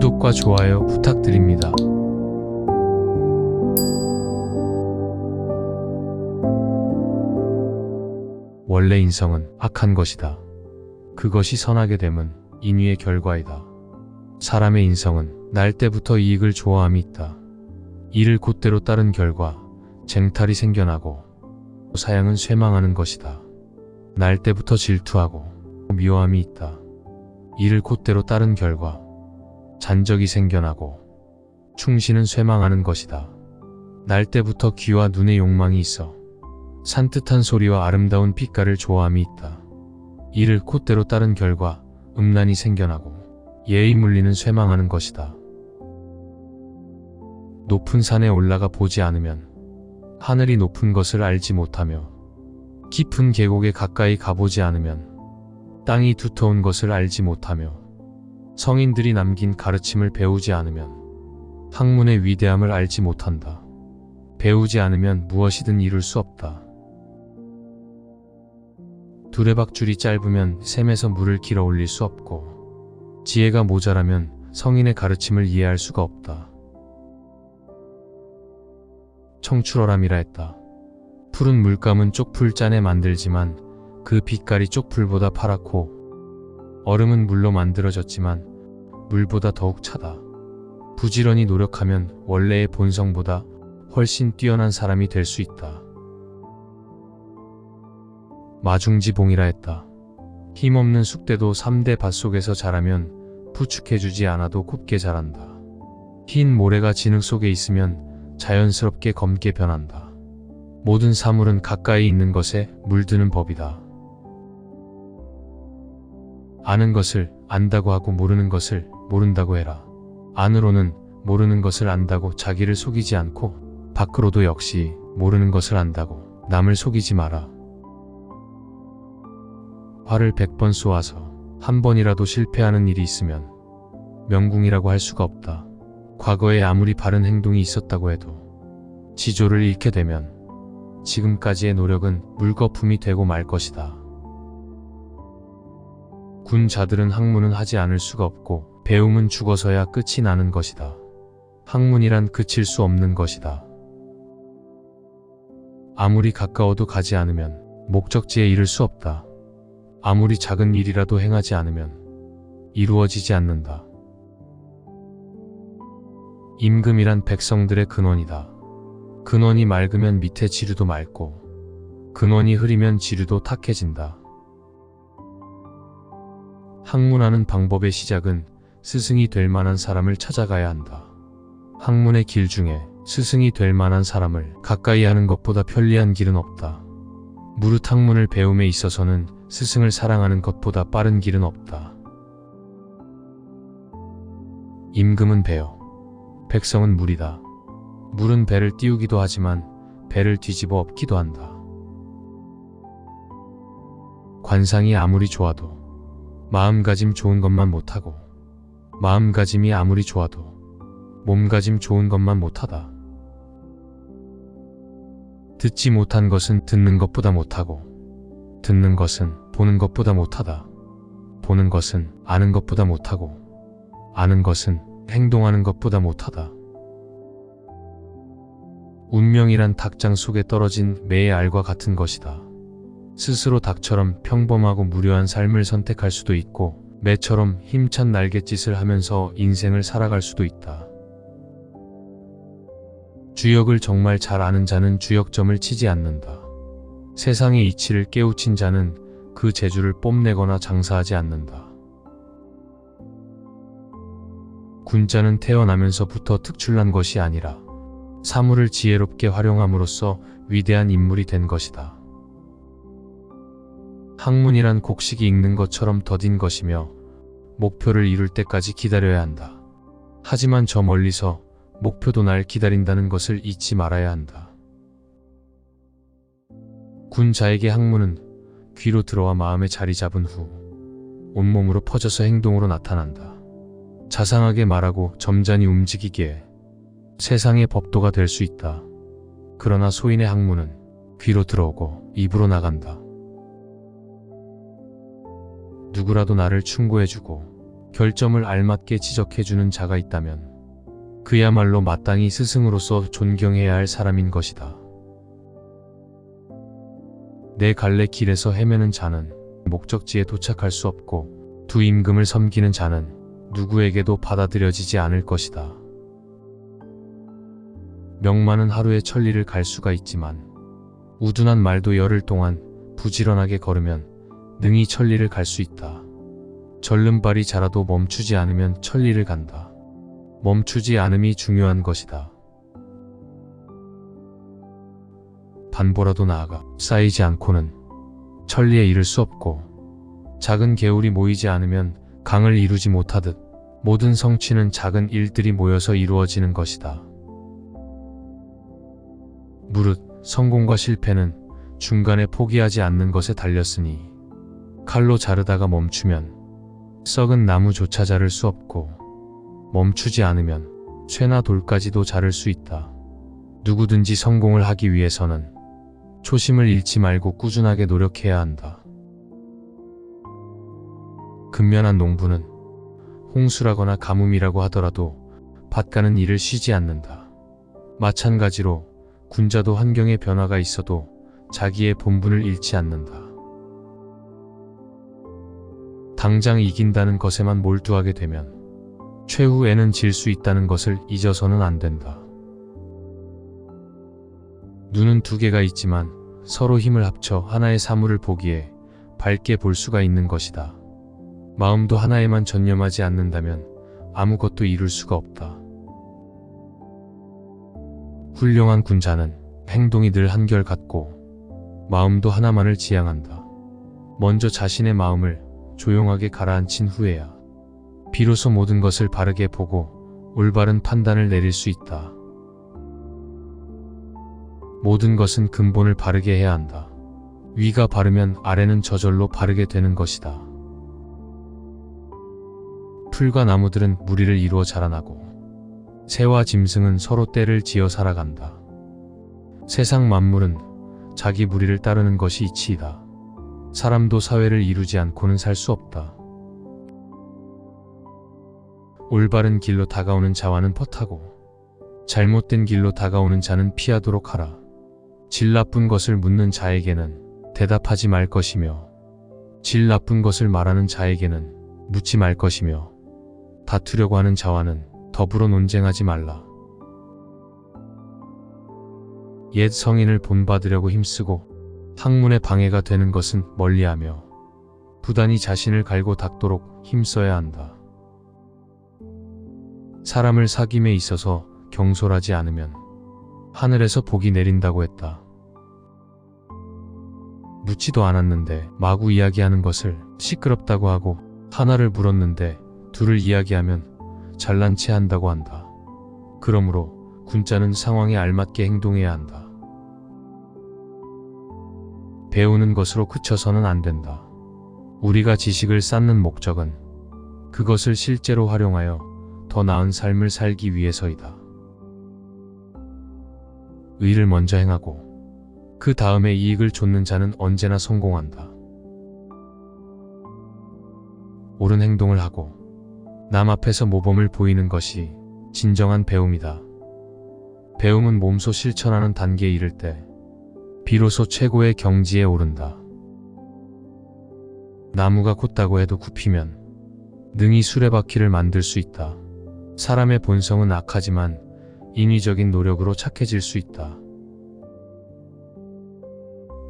구독과 좋아요 부탁드립니다. 원래 인성은 악한 것이다. 그것이 선하게 됨은 인위의 결과이다. 사람의 인성은 날 때부터 이익을 좋아함이 있다. 이를 곧대로 따른 결과 쟁탈이 생겨나고 사양은 쇠망하는 것이다. 날 때부터 질투하고 미워함이 있다. 이를 곧대로 따른 결과 잔적이 생겨나고 충신은 쇠망하는 것이다. 날 때부터 귀와 눈의 욕망이 있어 산뜻한 소리와 아름다운 빛깔을 좋아함이 있다. 이를 콧대로 따른 결과 음란이 생겨나고 예의 물리는 쇠망하는 것이다. 높은 산에 올라가 보지 않으면 하늘이 높은 것을 알지 못하며 깊은 계곡에 가까이 가보지 않으면 땅이 두터운 것을 알지 못하며 성인들이 남긴 가르침을 배우지 않으면 학문의 위대함을 알지 못한다. 배우지 않으면 무엇이든 이룰 수 없다. 두레박줄이 짧으면 샘에서 물을 길어 올릴 수 없고 지혜가 모자라면 성인의 가르침을 이해할 수가 없다. 청출어람이라 했다. 푸른 물감은 쪽풀 짠에 만들지만 그 빛깔이 쪽풀보다 파랗고 얼음은 물로 만들어졌지만 물보다 더욱 차다. 부지런히 노력하면 원래의 본성보다 훨씬 뛰어난 사람이 될 수 있다. 마중지봉이라 했다. 힘없는 쑥대도 3대 밭속에서 자라면 부축해주지 않아도 곱게 자란다. 흰 모래가 진흙 속에 있으면 자연스럽게 검게 변한다. 모든 사물은 가까이 있는 것에 물드는 법이다. 아는 것을 안다고 하고 모르는 것을 모른다고 해라. 안으로는 모르는 것을 안다고 자기를 속이지 않고 밖으로도 역시 모르는 것을 안다고 남을 속이지 마라. 활을 100번 쏘아서 한 번이라도 실패하는 일이 있으면 명궁이라고 할 수가 없다. 과거에 아무리 바른 행동이 있었다고 해도 지조를 잃게 되면 지금까지의 노력은 물거품이 되고 말 것이다. 군자들은 학문은 하지 않을 수가 없고 배움은 죽어서야 끝이 나는 것이다. 학문이란 그칠 수 없는 것이다. 아무리 가까워도 가지 않으면 목적지에 이를 수 없다. 아무리 작은 일이라도 행하지 않으면 이루어지지 않는다. 임금이란 백성들의 근원이다. 근원이 맑으면 밑에 지류도 맑고 근원이 흐리면 지류도 탁해진다. 학문하는 방법의 시작은 스승이 될 만한 사람을 찾아가야 한다. 학문의 길 중에 스승이 될 만한 사람을 가까이 하는 것보다 편리한 길은 없다. 무릇 학문을 배움에 있어서는 스승을 사랑하는 것보다 빠른 길은 없다. 임금은 배여, 백성은 물이다. 물은 배를 띄우기도 하지만 배를 뒤집어 엎기도 한다. 관상이 아무리 좋아도 마음가짐 좋은 것만 못하고 마음가짐이 아무리 좋아도 몸가짐 좋은 것만 못하다. 듣지 못한 것은 듣는 것보다 못하고 듣는 것은 보는 것보다 못하다. 보는 것은 아는 것보다 못하고 아는 것은 행동하는 것보다 못하다. 운명이란 닭장 속에 떨어진 매의 알과 같은 것이다. 스스로 닭처럼 평범하고 무료한 삶을 선택할 수도 있고 매처럼 힘찬 날갯짓을 하면서 인생을 살아갈 수도 있다. 주역을 정말 잘 아는 자는 주역점을 치지 않는다. 세상의 이치를 깨우친 자는 그 재주를 뽐내거나 장사하지 않는다. 군자는 태어나면서부터 특출난 것이 아니라 사물을 지혜롭게 활용함으로써 위대한 인물이 된 것이다. 학문이란 곡식이 익는 것처럼 더딘 것이며 목표를 이룰 때까지 기다려야 한다. 하지만 저 멀리서 목표도 날 기다린다는 것을 잊지 말아야 한다. 군자에게 학문은 귀로 들어와 마음에 자리 잡은 후 온몸으로 퍼져서 행동으로 나타난다. 자상하게 말하고 점잖이 움직이기에 세상의 법도가 될 수 있다. 그러나 소인의 학문은 귀로 들어오고 입으로 나간다. 누구라도 나를 충고해주고 결점을 알맞게 지적해주는 자가 있다면 그야말로 마땅히 스승으로서 존경해야 할 사람인 것이다. 내 갈래 길에서 헤매는 자는 목적지에 도착할 수 없고 두 임금을 섬기는 자는 누구에게도 받아들여지지 않을 것이다. 명만은 하루에 천리를 갈 수가 있지만 우둔한 말도 열흘 동안 부지런하게 걸으면 능히 천리를 갈 수 있다. 절름발이 자라도 멈추지 않으면 천리를 간다. 멈추지 않음이 중요한 것이다. 반보라도 나아가 쌓이지 않고는 천리에 이를 수 없고 작은 개울이 모이지 않으면 강을 이루지 못하듯 모든 성취는 작은 일들이 모여서 이루어지는 것이다. 무릇 성공과 실패는 중간에 포기하지 않는 것에 달렸으니 칼로 자르다가 멈추면 썩은 나무조차 자를 수 없고 멈추지 않으면 쇠나 돌까지도 자를 수 있다. 누구든지 성공을 하기 위해서는 초심을 잃지 말고 꾸준하게 노력해야 한다. 근면한 농부는 홍수라거나 가뭄이라고 하더라도 밭가는 일을 쉬지 않는다. 마찬가지로 군자도 환경의 변화가 있어도 자기의 본분을 잃지 않는다. 당장 이긴다는 것에만 몰두하게 되면 최후에는 질 수 있다는 것을 잊어서는 안 된다. 눈은 두 개가 있지만 서로 힘을 합쳐 하나의 사물을 보기에 밝게 볼 수가 있는 것이다. 마음도 하나에만 전념하지 않는다면 아무것도 이룰 수가 없다. 훌륭한 군자는 행동이 늘 한결같고 마음도 하나만을 지향한다. 먼저 자신의 마음을 조용하게 가라앉힌 후에야 비로소 모든 것을 바르게 보고 올바른 판단을 내릴 수 있다. 모든 것은 근본을 바르게 해야 한다. 위가 바르면 아래는 저절로 바르게 되는 것이다. 풀과 나무들은 무리를 이루어 자라나고 새와 짐승은 서로 떼를 지어 살아간다. 세상 만물은 자기 무리를 따르는 것이 이치이다. 사람도 사회를 이루지 않고는 살 수 없다. 올바른 길로 다가오는 자와는 퍼타고 잘못된 길로 다가오는 자는 피하도록 하라. 질 나쁜 것을 묻는 자에게는 대답하지 말 것이며 질 나쁜 것을 말하는 자에게는 묻지 말 것이며 다투려고 하는 자와는 더불어 논쟁하지 말라. 옛 성인을 본받으려고 힘쓰고 학문에 방해가 되는 것은 멀리하며 부단히 자신을 갈고 닦도록 힘써야 한다. 사람을 사귐에 있어서 경솔하지 않으면 하늘에서 복이 내린다고 했다. 묻지도 않았는데 마구 이야기하는 것을 시끄럽다고 하고 하나를 물었는데 둘을 이야기하면 잘난 체 한다고 한다. 그러므로 군자는 상황에 알맞게 행동해야 한다. 배우는 것으로 그쳐서는 안 된다. 우리가 지식을 쌓는 목적은 그것을 실제로 활용하여 더 나은 삶을 살기 위해서이다. 의를 먼저 행하고 그 다음에 이익을 좇는 자는 언제나 성공한다. 옳은 행동을 하고 남 앞에서 모범을 보이는 것이 진정한 배움이다. 배움은 몸소 실천하는 단계에 이를 때 비로소 최고의 경지에 오른다. 나무가 곧다고 해도 굽히면 능히 수레바퀴를 만들 수 있다. 사람의 본성은 악하지만 인위적인 노력으로 착해질 수 있다.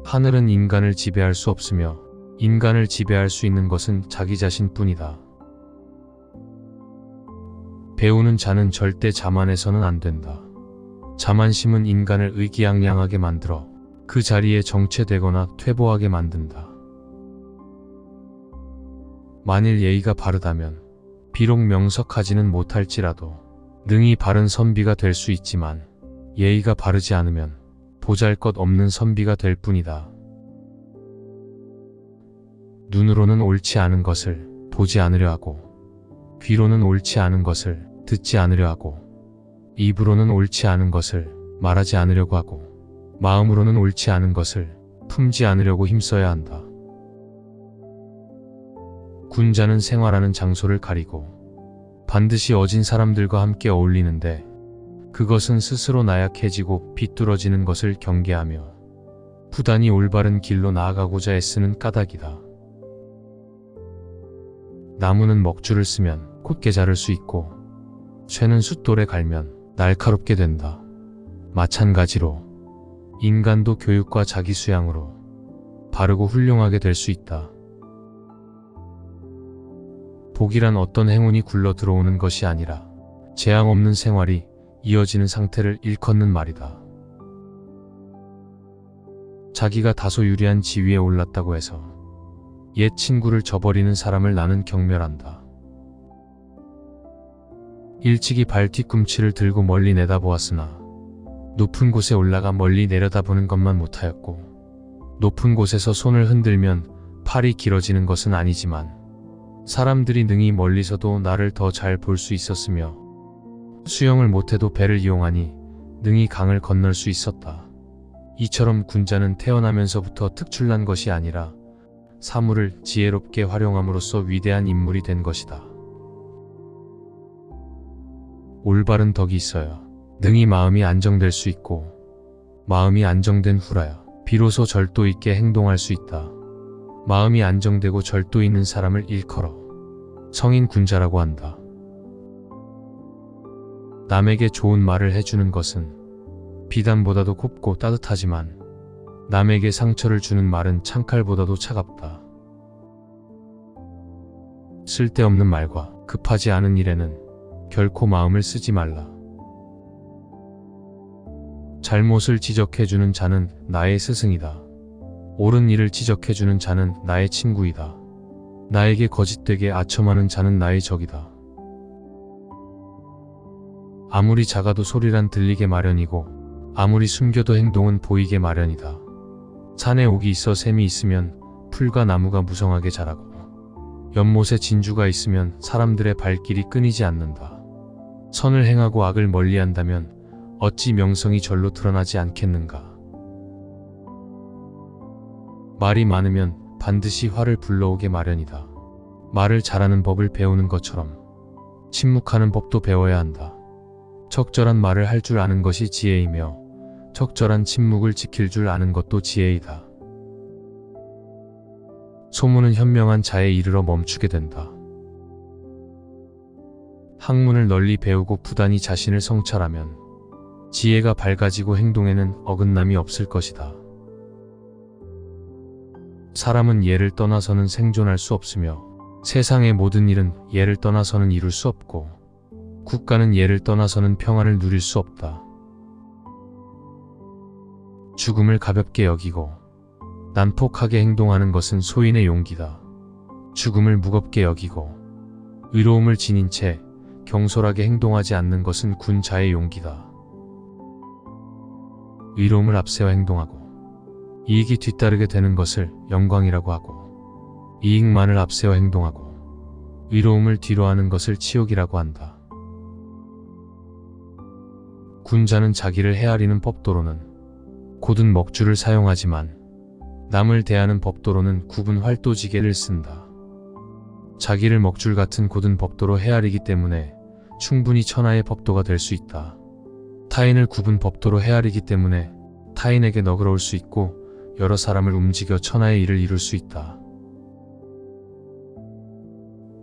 하늘은 인간을 지배할 수 없으며 인간을 지배할 수 있는 것은 자기 자신뿐이다. 배우는 자는 절대 자만해서는 안 된다. 자만심은 인간을 의기양양하게 만들어 그 자리에 정체되거나 퇴보하게 만든다. 만일 예의가 바르다면 비록 명석하지는 못할지라도 능히 바른 선비가 될 수 있지만 예의가 바르지 않으면 보잘것없는 선비가 될 뿐이다. 눈으로는 옳지 않은 것을 보지 않으려 하고 귀로는 옳지 않은 것을 듣지 않으려 하고 입으로는 옳지 않은 것을 말하지 않으려고 하고 마음으로는 옳지 않은 것을 품지 않으려고 힘써야 한다. 군자는 생활하는 장소를 가리고 반드시 어진 사람들과 함께 어울리는데 그것은 스스로 나약해지고 비뚤어지는 것을 경계하며 부단히 올바른 길로 나아가고자 애쓰는 까닭이다. 나무는 먹줄을 쓰면 곧게 자를 수 있고 쇠는 숫돌에 갈면 날카롭게 된다. 마찬가지로 인간도 교육과 자기 수양으로 바르고 훌륭하게 될 수 있다. 복이란 어떤 행운이 굴러 들어오는 것이 아니라 재앙 없는 생활이 이어지는 상태를 일컫는 말이다. 자기가 다소 유리한 지위에 올랐다고 해서 옛 친구를 저버리는 사람을 나는 경멸한다. 일찍이 발 뒤꿈치를 들고 멀리 내다보았으나 높은 곳에 올라가 멀리 내려다보는 것만 못하였고 높은 곳에서 손을 흔들면 팔이 길어지는 것은 아니지만 사람들이 능히 멀리서도 나를 더 잘 볼 수 있었으며 수영을 못해도 배를 이용하니 능히 강을 건널 수 있었다. 이처럼 군자는 태어나면서부터 특출난 것이 아니라 사물을 지혜롭게 활용함으로써 위대한 인물이 된 것이다. 올바른 덕이 있어야 능히 마음이 안정될 수 있고 마음이 안정된 후라야 비로소 절도 있게 행동할 수 있다. 마음이 안정되고 절도 있는 사람을 일컬어 성인 군자라고 한다. 남에게 좋은 말을 해주는 것은 비단보다도 곱고 따뜻하지만 남에게 상처를 주는 말은 창칼보다도 차갑다. 쓸데없는 말과 급하지 않은 일에는 결코 마음을 쓰지 말라. 잘못을 지적해주는 자는 나의 스승이다. 옳은 일을 지적해주는 자는 나의 친구이다. 나에게 거짓되게 아첨하는 자는 나의 적이다. 아무리 작아도 소리란 들리게 마련이고 아무리 숨겨도 행동은 보이게 마련이다. 산에 옥이 있어 샘이 있으면 풀과 나무가 무성하게 자라고 연못에 진주가 있으면 사람들의 발길이 끊이지 않는다. 선을 행하고 악을 멀리한다면 어찌 명성이 절로 드러나지 않겠는가. 말이 많으면 반드시 화를 불러오게 마련이다. 말을 잘하는 법을 배우는 것처럼 침묵하는 법도 배워야 한다. 적절한 말을 할 줄 아는 것이 지혜이며 적절한 침묵을 지킬 줄 아는 것도 지혜이다. 소문은 현명한 자에 이르러 멈추게 된다. 학문을 널리 배우고 부단히 자신을 성찰하면 지혜가 밝아지고 행동에는 어긋남이 없을 것이다. 사람은 예를 떠나서는 생존할 수 없으며 세상의 모든 일은 예를 떠나서는 이룰 수 없고 국가는 예를 떠나서는 평안을 누릴 수 없다. 죽음을 가볍게 여기고 난폭하게 행동하는 것은 소인의 용기다. 죽음을 무겁게 여기고 의로움을 지닌 채 경솔하게 행동하지 않는 것은 군자의 용기다. 의로움을 앞세워 행동하고 이익이 뒤따르게 되는 것을 영광이라고 하고 이익만을 앞세워 행동하고 의로움을 뒤로하는 것을 치욕이라고 한다. 군자는 자기를 헤아리는 법도로는 곧은 먹줄을 사용하지만 남을 대하는 법도로는 굽은 활도지게를 쓴다. 자기를 먹줄 같은 곧은 법도로 헤아리기 때문에 충분히 천하의 법도가 될 수 있다. 타인을 굽은 법도로 헤아리기 때문에 타인에게 너그러울 수 있고 여러 사람을 움직여 천하의 일을 이룰 수 있다.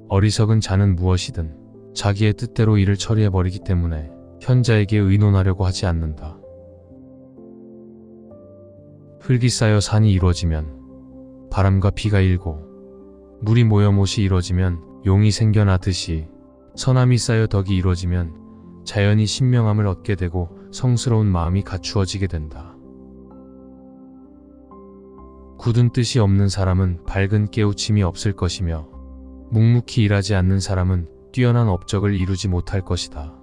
어리석은 자는 무엇이든 자기의 뜻대로 일을 처리해버리기 때문에 현자에게 의논하려고 하지 않는다. 흙이 쌓여 산이 이루어지면 바람과 비가 일고 물이 모여 못이 이루어지면 용이 생겨나듯이 선함이 쌓여 덕이 이루어지면 자연이 신명함을 얻게 되고 성스러운 마음이 갖추어지게 된다. 굳은 뜻이 없는 사람은 밝은 깨우침이 없을 것이며 묵묵히 일하지 않는 사람은 뛰어난 업적을 이루지 못할 것이다.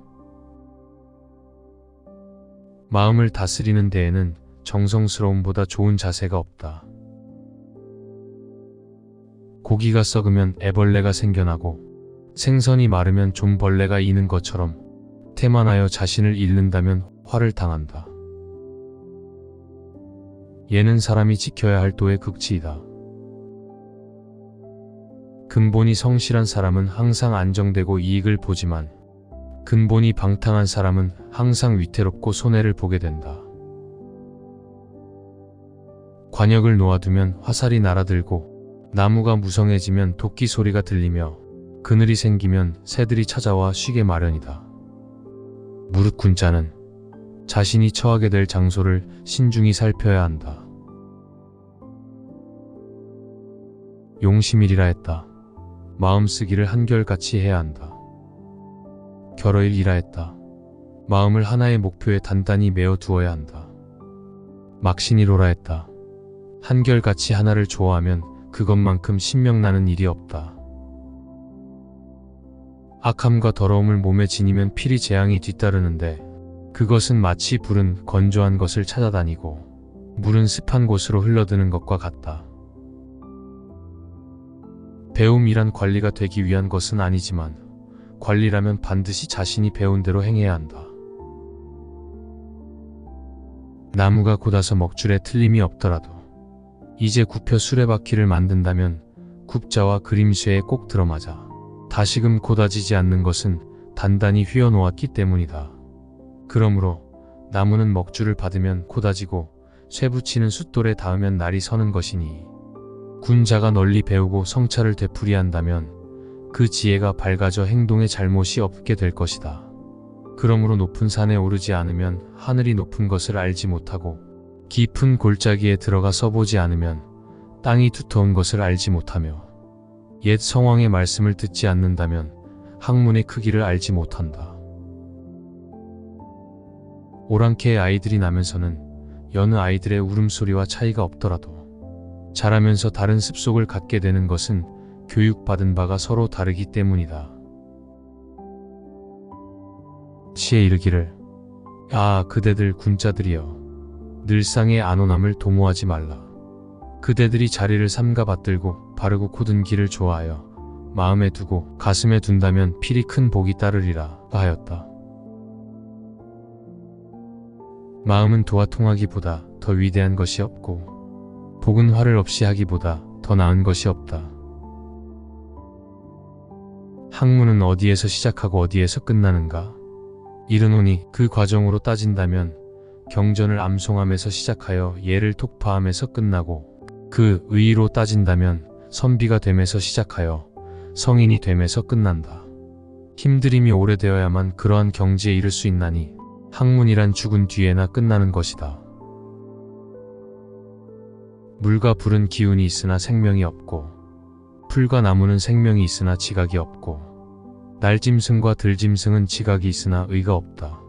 마음을 다스리는 데에는 정성스러움보다 좋은 자세가 없다. 고기가 썩으면 애벌레가 생겨나고 생선이 마르면 좀벌레가 이는 것처럼 태만하여 자신을 잃는다면 화를 당한다. 예는 사람이 지켜야 할 도의 극치이다. 근본이 성실한 사람은 항상 안정되고 이익을 보지만 근본이 방탕한 사람은 항상 위태롭고 손해를 보게 된다. 관역을 놓아두면 화살이 날아들고 나무가 무성해지면 도끼 소리가 들리며 그늘이 생기면 새들이 찾아와 쉬게 마련이다. 무릇 군자는 자신이 처하게 될 장소를 신중히 살펴야 한다. 용심일이라 했다. 마음쓰기를 한결같이 해야 한다. 결어일이라 했다. 마음을 하나의 목표에 단단히 메어 두어야 한다. 막신이로라 했다. 한결같이 하나를 좋아하면 그것만큼 신명나는 일이 없다. 악함과 더러움을 몸에 지니면 필히 재앙이 뒤따르는데 그것은 마치 불은 건조한 것을 찾아다니고 물은 습한 곳으로 흘러드는 것과 같다. 배움이란 관리가 되기 위한 것은 아니지만 관리라면 반드시 자신이 배운 대로 행해야 한다. 나무가 곧아서 먹줄에 틀림이 없더라도 이제 굽혀 수레바퀴를 만든다면 굽자와 그림쇠에 꼭 들어맞아 다시금 곧아지지 않는 것은 단단히 휘어놓았기 때문이다. 그러므로 나무는 먹줄을 받으면 곧아지고 쇠 붙이는 숫돌에 닿으면 날이 서는 것이니 군자가 널리 배우고 성찰을 되풀이한다면 그 지혜가 밝아져 행동에 잘못이 없게 될 것이다. 그러므로 높은 산에 오르지 않으면 하늘이 높은 것을 알지 못하고 깊은 골짜기에 들어가 서보지 않으면 땅이 두터운 것을 알지 못하며 옛 성왕의 말씀을 듣지 않는다면 학문의 크기를 알지 못한다. 오랑캐의 아이들이 나면서는 여느 아이들의 울음소리와 차이가 없더라도 자라면서 다른 습속을 갖게 되는 것은 교육받은 바가 서로 다르기 때문이다. 시에 이르기를 그대들 군자들이여 늘상의 안온함을 도모하지 말라. 그대들이 자리를 삼가 받들고 바르고 고든 길을 좋아하여 마음에 두고 가슴에 둔다면 필히 큰 복이 따르리라 하였다. 마음은 도와 통하기보다 더 위대한 것이 없고 복은 화를 없이 하기보다 더 나은 것이 없다. 학문은 어디에서 시작하고 어디에서 끝나는가? 이르노니 그 과정으로 따진다면 경전을 암송함에서 시작하여 예를 독파함에서 끝나고 그 의의로 따진다면 선비가 됨에서 시작하여 성인이 됨에서 끝난다. 힘들임이 오래되어야만 그러한 경지에 이를 수 있나니 학문이란 죽은 뒤에나 끝나는 것이다. 물과 불은 기운이 있으나 생명이 없고 풀과 나무는 생명이 있으나 지각이 없고 날짐승과 들짐승은 지각이 있으나 의가 없다.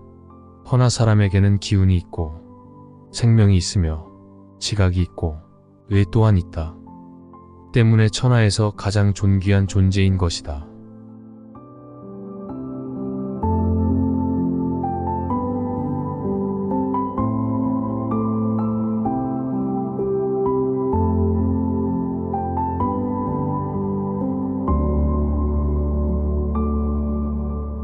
허나 사람에게는 기운이 있고 생명이 있으며 지각이 있고 의 또한 있다. 때문에 천하에서 가장 존귀한 존재인 것이다.